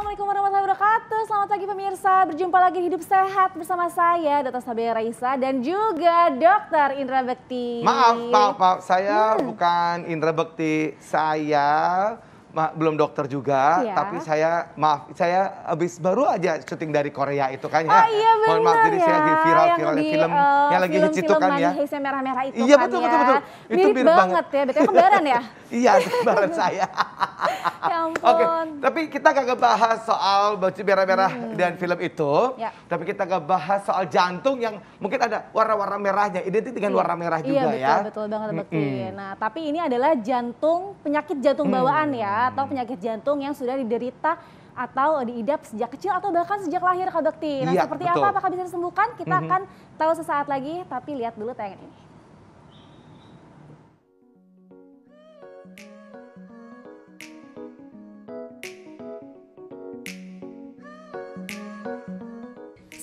Assalamualaikum warahmatullahi wabarakatuh. Selamat pagi pemirsa, berjumpa lagi di Hidup Sehat bersama saya Dr. Sabia Raisa dan juga Dr. Indra Bekti. Maaf, saya bukan Indra Bekti, saya belum dokter juga, ya. tapi saya habis baru aja syuting dari Korea itu kan ya. Oh iya benar. Mohon maaf, jadi saya lagi viral film yang lagi hits itu kan ya. Film merah-merah itu iya, kan betul, ya. betul. Itu mirip banget ya, betul kembaran ya? Iya, kembaran saya. Ya ampun. Oke, tapi kita gak ngebahas soal baju merah-merah dan film itu. Ya. Tapi kita ngebahas soal jantung yang mungkin ada warna-warna merahnya, identik dengan warna merah juga iya, ya. betul banget Bekti. Nah, tapi ini adalah penyakit jantung bawaan ya, atau penyakit jantung yang sudah diderita atau diidap sejak kecil atau bahkan sejak lahir Kak Bekti. Nah, iya, seperti betul. apa? Apakah bisa disembuhkan? Kita akan tahu sesaat lagi, tapi lihat dulu tayangan ini.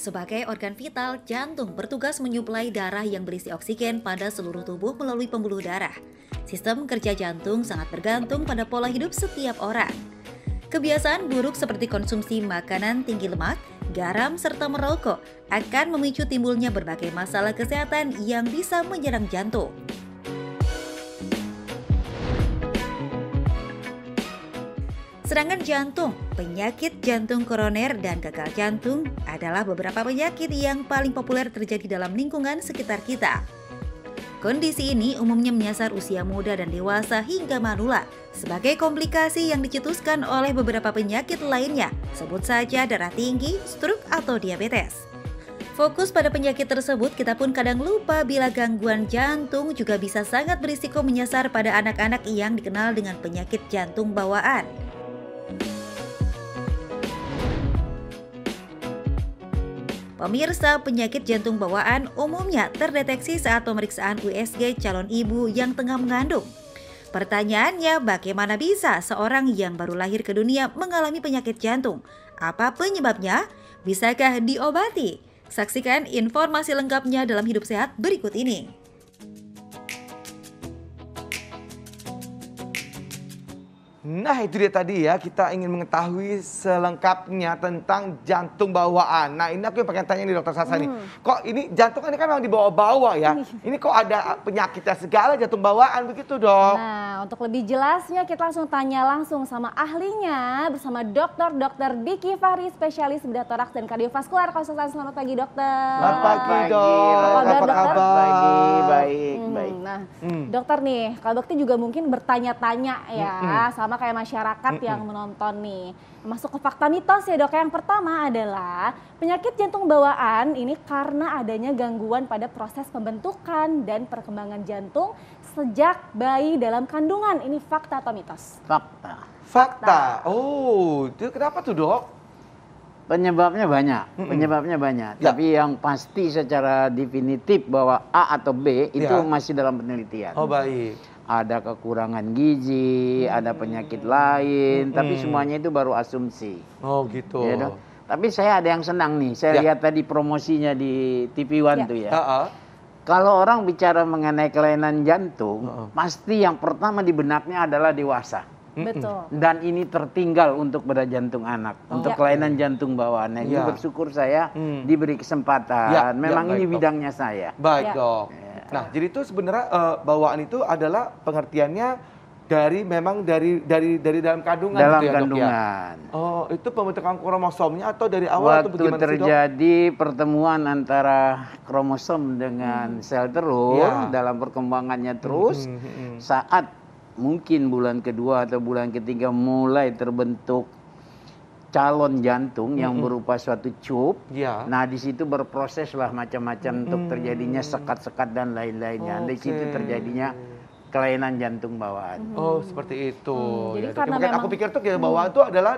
Sebagai organ vital, jantung bertugas menyuplai darah yang berisi oksigen pada seluruh tubuh melalui pembuluh darah. Sistem kerja jantung sangat bergantung pada pola hidup setiap orang. Kebiasaan buruk seperti konsumsi makanan tinggi lemak, garam, serta merokok akan memicu timbulnya berbagai masalah kesehatan yang bisa menyerang jantung. Serangan jantung, penyakit jantung koroner, dan gagal jantung adalah beberapa penyakit yang paling populer terjadi dalam lingkungan sekitar kita. Kondisi ini umumnya menyasar usia muda dan dewasa hingga manula sebagai komplikasi yang dicetuskan oleh beberapa penyakit lainnya, sebut saja darah tinggi, stroke, atau diabetes. Fokus pada penyakit tersebut, kita pun kadang lupa bila gangguan jantung juga bisa sangat berisiko menyasar pada anak-anak yang dikenal dengan penyakit jantung bawaan. Pemirsa, penyakit jantung bawaan umumnya terdeteksi saat pemeriksaan USG calon ibu yang tengah mengandung. Pertanyaannya, bagaimana bisa seorang yang baru lahir ke dunia mengalami penyakit jantung? Apa penyebabnya? Bisakah diobati? Saksikan informasi lengkapnya dalam Hidup Sehat berikut ini. Nah, itu dia tadi ya, kita ingin mengetahui selengkapnya tentang jantung bawaan. Nah, ini aku yang pengen tanya nih Dokter Sasa nih. Kok ini jantung ini kan memang dibawa-bawa ya? Ini kok ada penyakitnya segala jantung bawaan begitu, Dok? Nah, untuk lebih jelasnya kita tanya langsung sama ahlinya bersama Dr. Diki Fahri, spesialis bedah toraks dan kardiovaskular konsultan. Selamat pagi, Dokter. Selamat pagi, Dok. Apa kabar? Pagi, baik. Nah, Dokter nih, Kak Bekti juga mungkin bertanya-tanya ya, sama kayak masyarakat yang menonton nih. Masuk ke fakta mitos ya Dok. Yang pertama adalah penyakit jantung bawaan ini karena adanya gangguan pada proses pembentukan dan perkembangan jantung sejak bayi dalam kandungan. Ini fakta atau mitos? Fakta. Oh, itu kenapa tuh, Dok? Penyebabnya banyak, Ya. Tapi yang pasti secara definitif bahwa A atau B itu masih dalam penelitian. Oh, baik. Ada kekurangan gizi, ada penyakit lain, tapi semuanya itu baru asumsi. Oh, gitu. Ya, Dok? Tapi saya ada yang senang nih, saya lihat tadi promosinya di TV One tuh ya. Kalau orang bicara mengenai kelainan jantung, pasti yang pertama di benaknya adalah dewasa. Betul. Dan ini tertinggal untuk bedah jantung anak, untuk kelainan jantung bawaan. Nah, ini bersyukur saya diberi kesempatan. Memang ini bidangnya saya. Baik, Dok. Nah, jadi itu sebenarnya bawaan itu adalah pengertiannya dari dalam kandungan Dalam gitu ya, kandungan. Dok, ya? Oh, itu pembentukan kromosomnya atau dari awal atau Waktu bagaimana sih, Dok? terjadi pertemuan antara kromosom dengan sel terus, dalam perkembangannya terus, saat mungkin bulan kedua atau bulan ketiga mulai terbentuk calon jantung yang berupa suatu cup. Nah, di situ berproseslah macam-macam untuk terjadinya sekat-sekat dan lain-lainnya. Di situ terjadinya kelainan jantung bawaan. Oh, seperti itu. Jadi Ya, karena mungkin memang aku pikir tuh bawaan itu adalah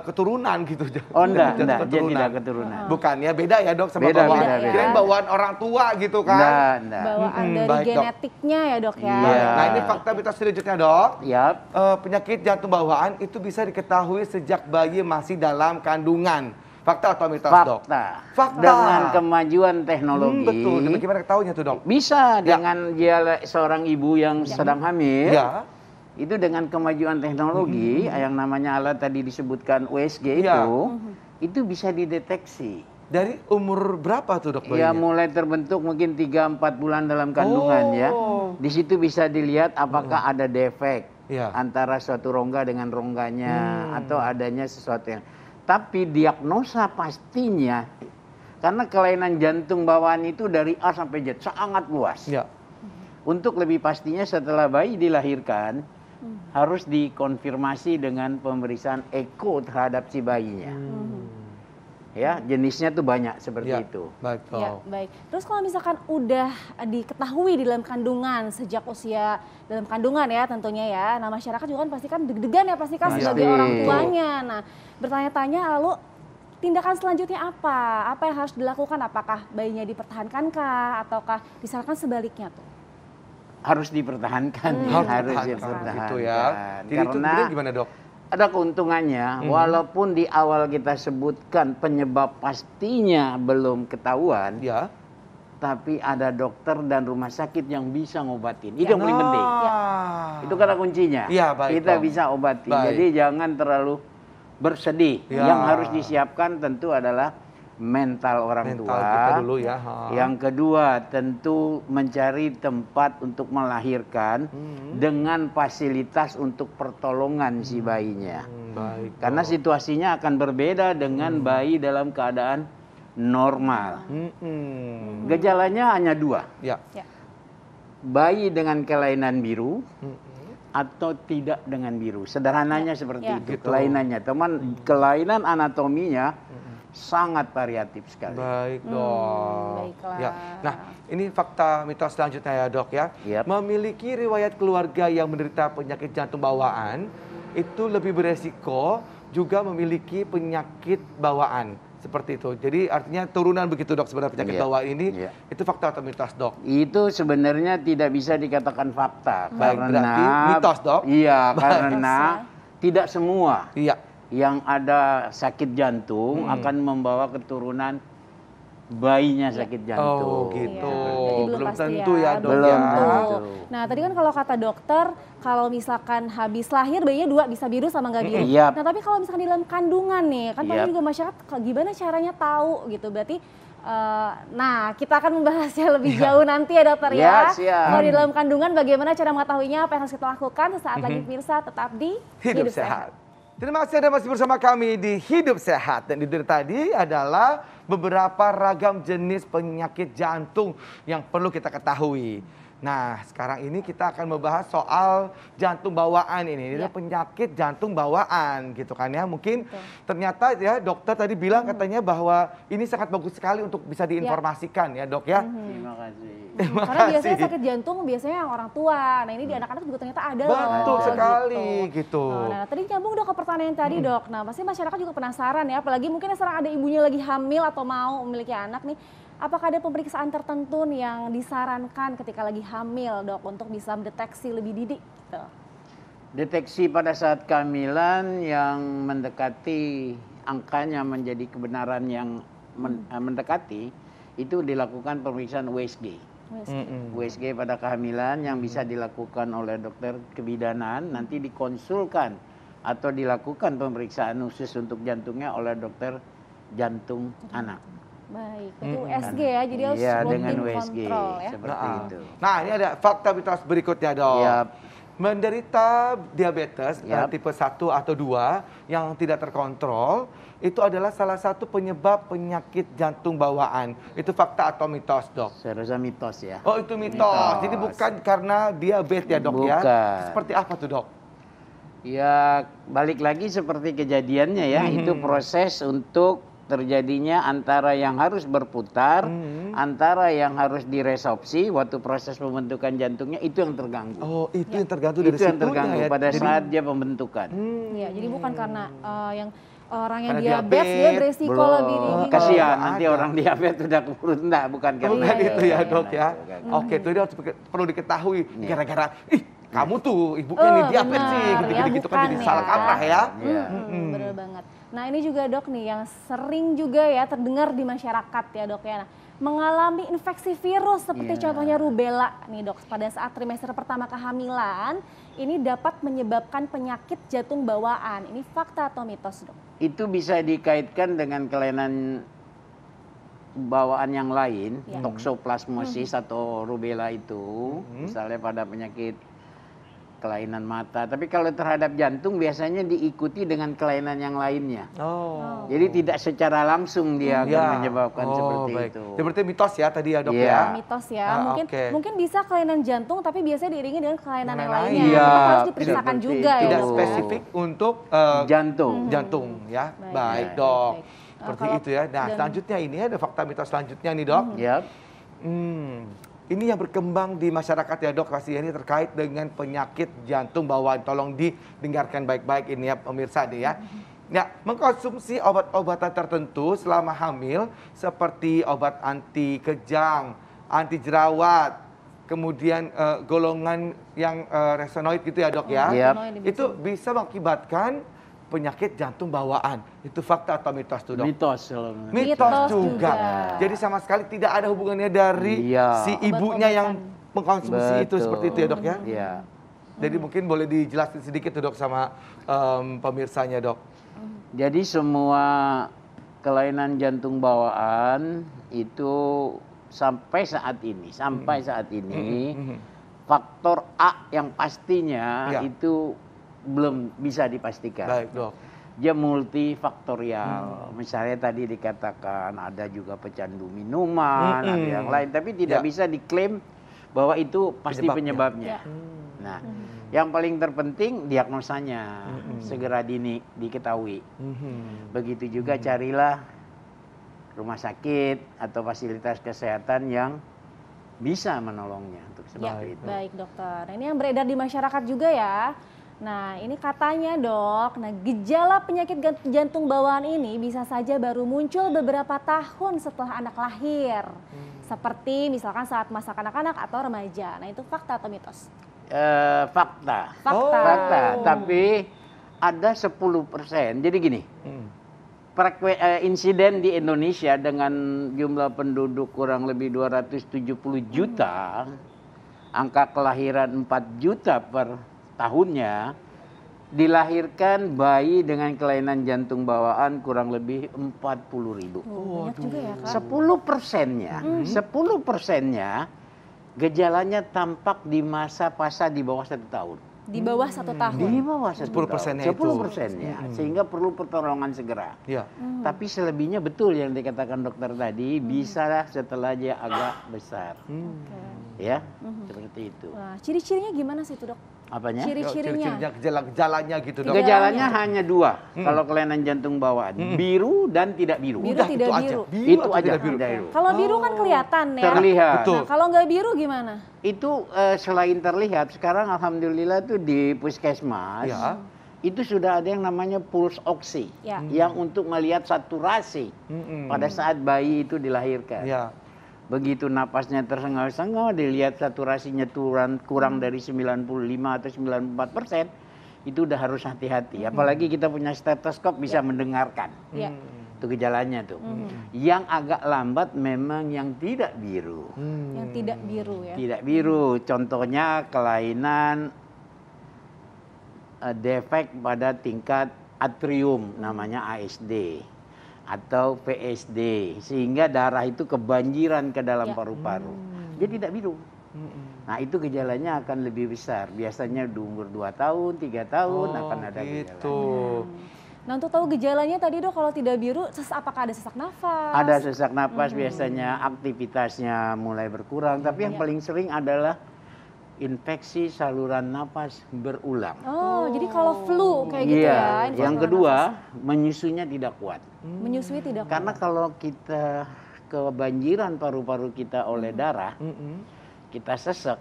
keturunan gitu. Oh, enggak, dia tidak keturunan. Bukan ya, beda ya, Dok, sama Beda, bawaan. beda. Kirain bawaan orang tua gitu kan. Enggak. Bawaan dari baik, Dok. genetiknya ya Dok ya. Iya. Nah, ini fakta mitos selanjutnya, Dok. Yap. Penyakit jantung bawaan itu bisa diketahui sejak bayi masih dalam kandungan. Fakta atau mitos, Dok? Fakta. Dengan kemajuan teknologi. Betul. Bagaimana ketahuinya tuh, Dok? Bisa dengan dia seorang ibu yang sedang hamil. Itu dengan kemajuan teknologi yang namanya alat tadi disebutkan USG itu bisa dideteksi. Dari umur berapa tuh dok Ya bayinya? mulai terbentuk mungkin 3-4 bulan dalam kandungan ya. Di situ bisa dilihat apakah ada defek antara suatu rongga dengan rongganya atau adanya sesuatu yang. Tapi diagnosa pastinya karena kelainan jantung bawaan itu dari A sampai Z sangat luas. Ya. Untuk lebih pastinya setelah bayi dilahirkan harus dikonfirmasi dengan pemeriksaan eko terhadap si bayinya. Ya, jenisnya tuh banyak seperti itu. Baik, Ya, baik. Terus kalau misalkan udah diketahui di dalam kandungan sejak usia dalam kandungan ya tentunya ya. Nah, masyarakat juga kan pasti kan deg-degan ya pasti kan sebagai orang tuanya. Nah, bertanya-tanya lalu tindakan selanjutnya apa? Apa yang harus dilakukan? Apakah bayinya dipertahankankah ataukah disarankan sebaliknya tuh? Harus dipertahankan, harus dipertahankan. Gitu ya. Jadi itu kemudian gimana dok? Ada keuntungannya, walaupun di awal kita sebutkan penyebab pastinya belum ketahuan, tapi ada dokter dan rumah sakit yang bisa ngobatin. Itu yang paling penting. Itu kata kuncinya. Kita bisa obatin. Jadi jangan terlalu bersedih. Yang harus disiapkan tentu adalah mental orang tua. Kita dulu ya. Yang kedua tentu mencari tempat untuk melahirkan dengan fasilitas untuk pertolongan si bayinya. Karena situasinya akan berbeda dengan bayi dalam keadaan normal. Gejalanya hanya 2. Bayi dengan kelainan biru atau tidak dengan biru. Sederhananya seperti itu kelainannya. Teman, kelainan anatominya sangat variatif sekali. Baik dok. Ya. Nah ini fakta mitos selanjutnya ya dok ya. Memiliki riwayat keluarga yang menderita penyakit jantung bawaan itu lebih beresiko juga memiliki penyakit bawaan. Seperti itu. Jadi artinya turunan begitu dok sebenarnya penyakit bawaan ini. Itu fakta atau mitos dok? Itu sebenarnya tidak bisa dikatakan fakta. Baik, karena berarti mitos dok? Iya, karena tidak semua yang ada sakit jantung akan membawa keturunan bayinya sakit jantung. Oh gitu. Belum tentu ya dok. Belum tentu. Nah tadi kan kalau kata dokter, kalau misalkan habis lahir bayinya 2 bisa biru sama nggak biru. Nah tapi kalau misalkan di dalam kandungan nih, kan pasti juga masyarakat gimana caranya tahu gitu. Berarti nah kita akan membahasnya lebih jauh nanti ya dokter ya. Kalau di dalam kandungan bagaimana cara mengetahuinya, apa yang harus kita lakukan. Sesaat lagi pemirsa tetap di Hidup Sehat. Terima kasih Anda masih bersama kami di Hidup Sehat. Dan itu tadi adalah beberapa ragam jenis penyakit jantung yang perlu kita ketahui. Nah sekarang ini kita akan membahas soal jantung bawaan ini. Ini penyakit jantung bawaan gitu kan ya. Mungkin ternyata ya dokter tadi bilang katanya bahwa ini sangat bagus sekali untuk bisa diinformasikan ya dok ya. Terima kasih. Karena biasanya sakit jantung biasanya yang orang tua. Nah ini di anak-anak juga ternyata ada loh. Betul sekali gitu. Nah tadi nyambung dok ke pertanyaan tadi dok. Nah pasti masyarakat juga penasaran ya. Apalagi mungkin sekarang ada ibunya lagi hamil atau mau memiliki anak nih. Apakah ada pemeriksaan tertentu yang disarankan ketika lagi hamil dok untuk bisa mendeteksi lebih dini? Gitu. Deteksi pada saat kehamilan yang mendekati angkanya menjadi kebenaran yang mendekati itu dilakukan pemeriksaan USG. USG pada kehamilan yang bisa dilakukan oleh dokter kebidanan, nanti dikonsulkan atau dilakukan pemeriksaan khusus untuk jantungnya oleh dokter jantung anak. Baik, itu USG ya, jadi harus rutin kontrol ya. Seperti itu. Nah ini ada fakta mitos berikutnya dok. Menderita diabetes tipe 1 atau 2 yang tidak terkontrol itu adalah salah satu penyebab penyakit jantung bawaan. Itu fakta atau mitos dok? Saya rasa mitos ya. Oh itu mitos. Jadi bukan karena diabetes ya dok ya? Seperti apa tuh dok? Ya balik lagi seperti kejadiannya ya, itu proses untuk terjadinya antara yang harus berputar, antara yang harus diresopsi waktu proses pembentukan jantungnya itu yang terganggu. Oh, itu yang terganggu dari situnya. Itu yang terganggu pada saat dia pembentukan. Iya, jadi bukan karena yang orang yang diabetes dia beresiko lebih tinggi. Kasihan nanti orang diabetes udah keburu bukan karena itu ya dok ya. Oke, itu dia perlu diketahui gara-gara kamu tuh ibunya nih diabetes sih, gitu-gitu kan jadi salah kaprah ya. Bener banget. Nah ini juga dok nih yang sering juga ya terdengar di masyarakat ya dok ya. Nah, mengalami infeksi virus seperti Iya. contohnya rubella nih dok, pada saat trimester pertama kehamilan ini dapat menyebabkan penyakit jantung bawaan. Ini fakta atau mitos dok? Itu bisa dikaitkan dengan kelainan bawaan yang lain, Ya. toksoplasmosis atau rubella itu, misalnya pada penyakit kelainan mata. Tapi kalau terhadap jantung biasanya diikuti dengan kelainan yang lainnya. Oh. Jadi tidak secara langsung dia akan menyebabkan seperti baik. itu. Itu berarti mitos ya tadi ya dok Iya. ya? Mitos ya, Ah, mungkin oke. mungkin bisa kelainan jantung tapi biasanya diiringi dengan kelainan yang Kelainan lainnya. lain. Iya, Itu harus diperiksakan seperti juga itu. ya Tidak dok. spesifik untuk Jantung. jantung ya. Baik, Baik baik, dok. baik. Seperti Kalau- itu ya. Nah dan- selanjutnya ini ada fakta mitos selanjutnya nih dok. Ya. Ini yang berkembang di masyarakat ya dok, pasti ini terkait dengan penyakit jantung bawaan. Tolong didengarkan baik-baik ini ya pemirsa deh ya. Ya, mengkonsumsi obat-obatan tertentu selama hamil seperti obat anti kejang, anti jerawat, kemudian golongan yang resenoid gitu ya dok ya. Yap. Itu bisa mengakibatkan penyakit jantung bawaan. Itu fakta atau mitos tuh dok? Mitos kalau menurut Mitos Mitos juga. juga. Jadi sama sekali tidak ada hubungannya dari Iya. si ibunya yang mengkonsumsi itu Betul. seperti itu ya dok ya. Iya. Jadi mungkin boleh dijelasin sedikit tuh dok sama pemirsanya dok. Jadi semua kelainan jantung bawaan itu sampai saat ini, faktor A yang pastinya Ya. itu belum bisa dipastikan. Baik dok. Dia multifaktorial. Misalnya tadi dikatakan ada juga pecandu minuman, ada yang lain, tapi tidak Ya. bisa diklaim bahwa itu pasti Penyebabnya. penyebabnya. Nah, yang paling terpenting diagnosanya segera diketahui. Begitu juga carilah rumah sakit atau fasilitas kesehatan yang bisa menolongnya untuk Ya, seperti itu. baik dokter. Nah, ini yang beredar di masyarakat juga ya. Nah, ini katanya dok, gejala penyakit jantung bawaan ini bisa saja baru muncul beberapa tahun setelah anak lahir. Seperti misalkan saat masa kanak-kanak atau remaja. Nah, itu fakta atau mitos? Fakta. Fakta. Fakta, tapi ada 10%. Jadi gini, insiden di Indonesia dengan jumlah penduduk kurang lebih 270 juta, angka kelahiran 4 juta per tahunnya, dilahirkan bayi dengan kelainan jantung bawaan kurang lebih 40.000. Banyak juga ya kak. 10%-nya gejalanya tampak di masa fase di bawah 1 tahun. Di bawah 1 tahun. Di bawah 1 10%-nya tahun. itu. 10%-nya. Sehingga perlu pertolongan segera. Ya. Tapi selebihnya betul yang dikatakan dokter tadi, bisa setelah dia agak besar. Ya, seperti itu. Wah, ciri-cirinya gimana sih itu dok? Apanya? Ciri-cirinya. Gejala-gejalanya gitu dok. Gejalanya hanya 2 kalau kelainan jantung bawaan, biru dan tidak biru. Biru Udah, tidak itu aja. biru. Itu atau aja, tidak biru? tidak biru. Kalau biru kan kelihatan ya. Terlihat. Betul. Nah, kalau nggak biru gimana? Itu selain terlihat, sekarang alhamdulillah tuh di puskesmas, Ya. itu sudah ada yang namanya pulse oxy, Ya. yang untuk melihat saturasi pada saat bayi itu dilahirkan. Ya. Begitu napasnya tersengal-sengal, dilihat saturasinya kurang dari 95 atau 94%, itu udah harus hati-hati. Apalagi kita punya stetoskop bisa mendengarkan. Ya. Itu gejalanya tuh. Yang agak lambat memang yang tidak biru. Yang tidak biru ya. Tidak biru, contohnya kelainan defek pada tingkat atrium, namanya ASD atau PSD, sehingga darah itu kebanjiran ke dalam Ya. paru-paru. Dia tidak biru. Nah, itu gejalanya akan lebih besar. Biasanya di umur 2 tahun, 3 tahun akan ada gitu. gejala. Nah, untuk tahu gejalanya tadi dok, kalau tidak biru, apakah ada sesak nafas? Ada sesak napas, biasanya aktivitasnya mulai berkurang, tapi yang paling sering adalah infeksi saluran napas berulang. Oh, jadi kalau flu kayak gitu Iya, ya. infeksi yang saluran kedua, nafas. menyusunya tidak kuat. Menyusui tidak Karena kuat. kalau kita kebanjiran paru-paru kita oleh darah, kita sesek.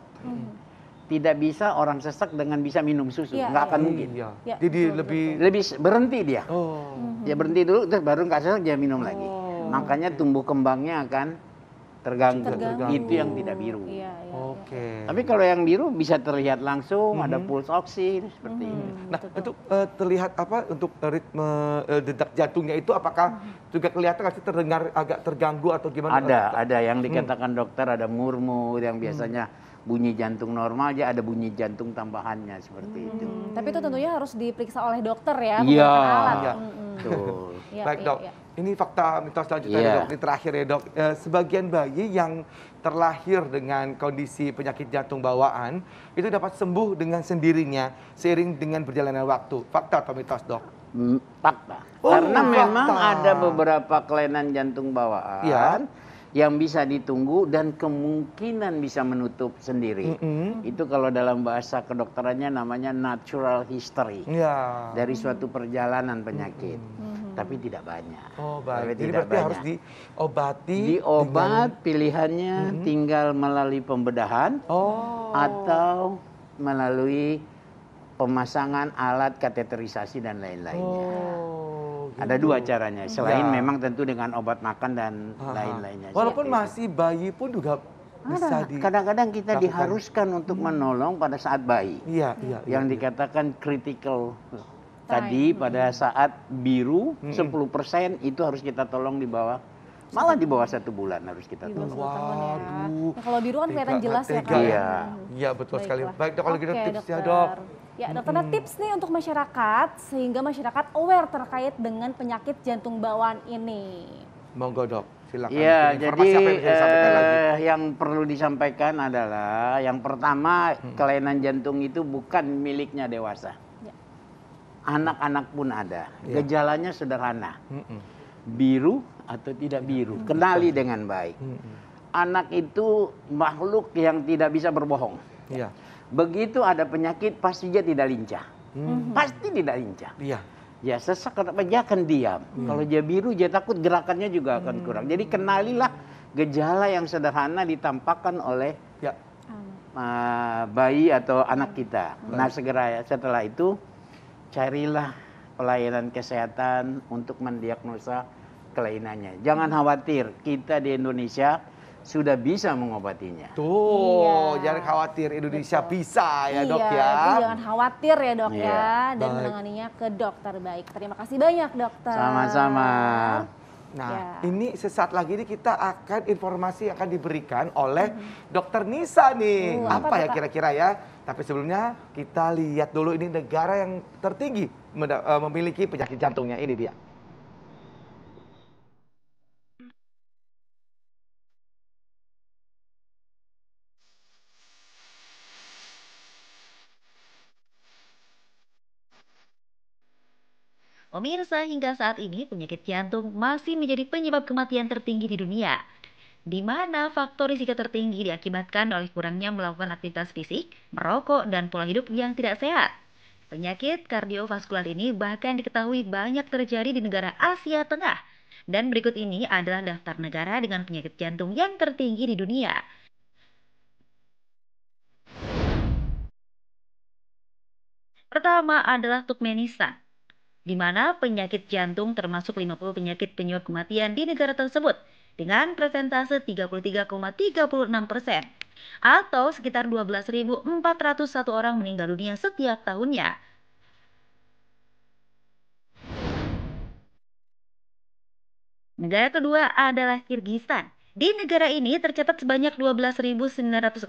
Tidak bisa orang sesek dengan bisa minum susu, Iya, nggak iya. akan mungkin. Iya. Ya, Jadi betul, lebih Lebih berhenti dia. oh. Dia berhenti dulu, terus baru nggak sesek dia minum lagi. Makanya tumbuh kembangnya akan terganggu. Terganggu. Itu yang tidak biru. Iya, iya, Oke. Tapi kalau yang biru bisa terlihat langsung, ada pulse oksi seperti itu. Nah, untuk terlihat apa untuk ritme detak jantungnya itu apakah juga kelihatan nggak sih terdengar agak terganggu atau gimana? Ada yang dikatakan dokter ada murmur yang biasanya bunyi jantung normal aja ada bunyi jantung tambahannya seperti itu. Tapi itu tentunya harus diperiksa oleh dokter ya, Iya. menggunakan alat. Iya. Betul. Iya, Baik iya, dok, iya. ini fakta mitos selanjutnya Iya. dok, ini terakhir ya dok. Sebagian bayi yang terlahir dengan kondisi penyakit jantung bawaan itu dapat sembuh dengan sendirinya seiring dengan berjalannya waktu. Fakta atau mitos dok? Fakta. Oh, Karena fakta. memang ada beberapa kelainan jantung bawaan Iya. yang bisa ditunggu dan kemungkinan bisa menutup sendiri. Itu kalau dalam bahasa kedokterannya namanya natural history. Iya. Dari suatu perjalanan penyakit. Tapi tidak banyak. Oh Tapi baik, jadi tidak berarti harus banyak. diobati. Diobat pilihannya tinggal melalui pembedahan Oh. atau melalui pemasangan alat kateterisasi dan lain-lainnya. Oh, Ada gitu. dua caranya, selain Ya. memang tentu dengan obat makan dan Aha. lain-lainnya. Walaupun Seperti masih bayi pun juga bisa itu. Kadang-kadang kita dilakukan. diharuskan untuk menolong pada saat bayi. Iya, iya. Yang iya. dikatakan critical tadi pada saat biru 10% itu harus kita tolong di bawah, malah di bawah 1 bulan harus kita Di bawah tolong. 1 tahun ya. Waduh. Nah, kalau biru kan kelihatan Tega, jelas ya tega. Kak. Iya. Iya betul sekali. Baiklah. Baik dok, kalau gitu Oke, tipsnya dokter. dok. Ya dokter, ada tips nih untuk masyarakat sehingga masyarakat aware terkait dengan penyakit jantung bawaan ini. Monggo dok, silakan. Iya, jadi Informasi apa yang bisa disampaikan lagi? yang perlu disampaikan adalah yang pertama kelainan jantung itu bukan miliknya dewasa. Ya. Anak-anak pun ada. Ya. Gejalanya sederhana. Mm-mm. Biru atau tidak biru. Kenali dengan baik. Mm-mm. Anak itu makhluk yang tidak bisa berbohong. Iya. Begitu ada penyakit pasti dia tidak lincah. Pasti tidak lincah. Iya. Ya sesak apa dia akan diam. Kalau dia biru dia takut gerakannya juga akan kurang. Jadi kenalilah gejala yang sederhana ditampakkan oleh Ya. bayi atau anak kita. Nah segera setelah itu carilah pelayanan kesehatan untuk mendiagnosa kelainannya. Jangan khawatir, kita di Indonesia sudah bisa mengobatinya. Tuh, Iya. jangan khawatir, Indonesia bisa ya dok Iya, ya. jadi jangan khawatir ya dok Iya. ya, dan Baik. menanganinya ke dokter baik. Terima kasih banyak dokter. Sama-sama. Nah, Ya. ini sesaat lagi nih kita akan informasi akan diberikan oleh Dokter Nisa nih. Apa Apa tuh, ya Kak? kira-kira ya? Tapi sebelumnya kita lihat dulu ini negara yang tertinggi memiliki penyakit jantungnya. Ini dia. Pemirsa, hingga saat ini penyakit jantung masih menjadi penyebab kematian tertinggi di dunia, di mana faktor risiko tertinggi diakibatkan oleh kurangnya melakukan aktivitas fisik, merokok, dan pola hidup yang tidak sehat. Penyakit kardiovaskular ini bahkan diketahui banyak terjadi di negara Asia Tengah. Dan berikut ini adalah daftar negara dengan penyakit jantung yang tertinggi di dunia. Pertama adalah Turkmenistan, di mana penyakit jantung termasuk 50 penyakit penyebab kematian di negara tersebut dengan persentase 33,36% atau sekitar 12.401 orang meninggal dunia setiap tahunnya. Negara kedua adalah Kirgistan. Di negara ini tercatat sebanyak 12.961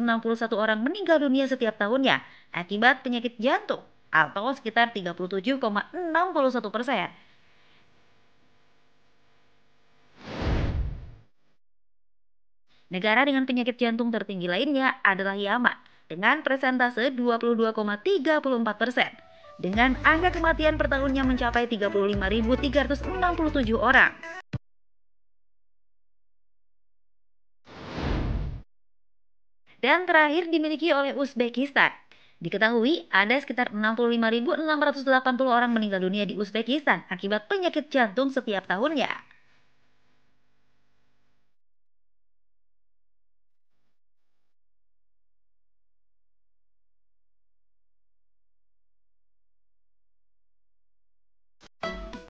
orang meninggal dunia setiap tahunnya akibat penyakit jantung atau sekitar 37,61%. Negara dengan penyakit jantung tertinggi lainnya adalah Yaman dengan persentase 22,34%. Dengan angka kematian per tahunnya mencapai 35.367 orang. Dan terakhir dimiliki oleh Uzbekistan. Diketahui ada sekitar 65.680 orang meninggal dunia di Uzbekistan akibat penyakit jantung setiap tahunnya.